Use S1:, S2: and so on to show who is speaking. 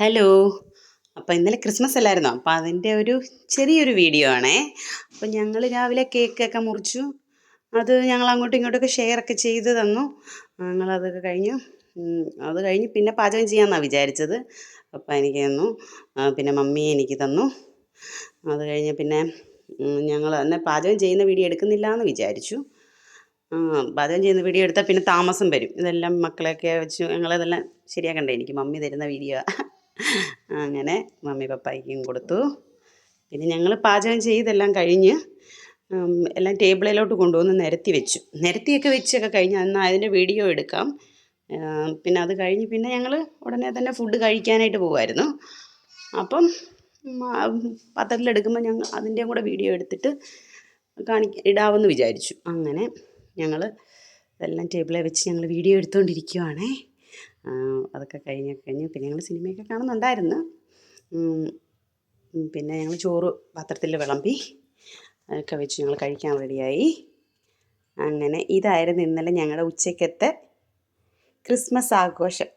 S1: Hello. അപ്പോൾ ഇന്നലെ Christmas അല്ലായിരുന്നോ? അപ്പോൾ അതിൻ്റെ ഒരു ചെറിയൊരു വീഡിയോ ആണേ. അപ്പോൾ ഞങ്ങൾ രാവിലെ കേക്കൊക്കെ മുറിച്ചു. അത് ഞങ്ങൾ അങ്ങോട്ടും ഇങ്ങോട്ടൊക്കെ ഷെയറൊക്കെ ചെയ്ത് തന്നു. ഞങ്ങളതൊക്കെ കഴിഞ്ഞു. അത് കഴിഞ്ഞ് പിന്നെ പാചകം ചെയ്യാമെന്നാണ് വിചാരിച്ചത്. പപ്പ എനിക്ക് തന്നു. പിന്നെ മമ്മി എനിക്ക് തന്നു. അത് കഴിഞ്ഞ് പിന്നെ ഞങ്ങൾ എന്നാൽ പാചകം ചെയ്യുന്ന വീഡിയോ എടുക്കുന്നില്ല എന്ന് വിചാരിച്ചു. പാചകം ചെയ്യുന്ന വീഡിയോ എടുത്താൽ പിന്നെ താമസം വരും. ഇതെല്ലാം മക്കളെയൊക്കെ വെച്ച് ഞങ്ങളതെല്ലാം ശരിയാക്കണ്ടേ. എനിക്ക് മമ്മി തരുന്ന വീഡിയോ. അങ്ങനെ മമ്മി പപ്പായ്ക്കും കൊടുത്തു. പിന്നെ ഞങ്ങൾ പാചകം ചെയ്തെല്ലാം കഴിഞ്ഞ് എല്ലാം ടേബിളിലോട്ട് കൊണ്ടുവന്ന് നിരത്തി വെച്ചു. നിരത്തിയൊക്കെ വെച്ചൊക്കെ കഴിഞ്ഞ് എന്നാൽ അതിൻ്റെ വീഡിയോ എടുക്കാം. പിന്നെ അത് കഴിഞ്ഞ് പിന്നെ ഞങ്ങൾ ഉടനെ തന്നെ ഫുഡ് കഴിക്കാനായിട്ട് പോകുമായിരുന്നു. അപ്പം പാത്രത്തിലെടുക്കുമ്പോൾ ഞങ്ങൾ അതിൻ്റെയും കൂടെ വീഡിയോ എടുത്തിട്ട് ഇടാമെന്ന് വിചാരിച്ചു. അങ്ങനെ ഞങ്ങൾ ഇതെല്ലാം ടേബിളിൽ വെച്ച് ഞങ്ങൾ വീഡിയോ എടുത്തുകൊണ്ടിരിക്കുവാണേ. അതൊക്കെ കഴിഞ്ഞ് പിന്നെ ഞങ്ങൾ സിനിമയൊക്കെ കാണുന്നുണ്ടായിരുന്നു. പിന്നെ ഞങ്ങൾ ചോറ് പാത്രത്തിൽ വിളമ്പി അതൊക്കെ വെച്ച് ഞങ്ങൾ കഴിക്കാൻ റെഡിയായി. അങ്ങനെ ഇതായിരുന്നു ഇന്നലെ ഞങ്ങളുടെ ഉച്ചയ്ക്കത്തെ ക്രിസ്മസ് ആഘോഷം.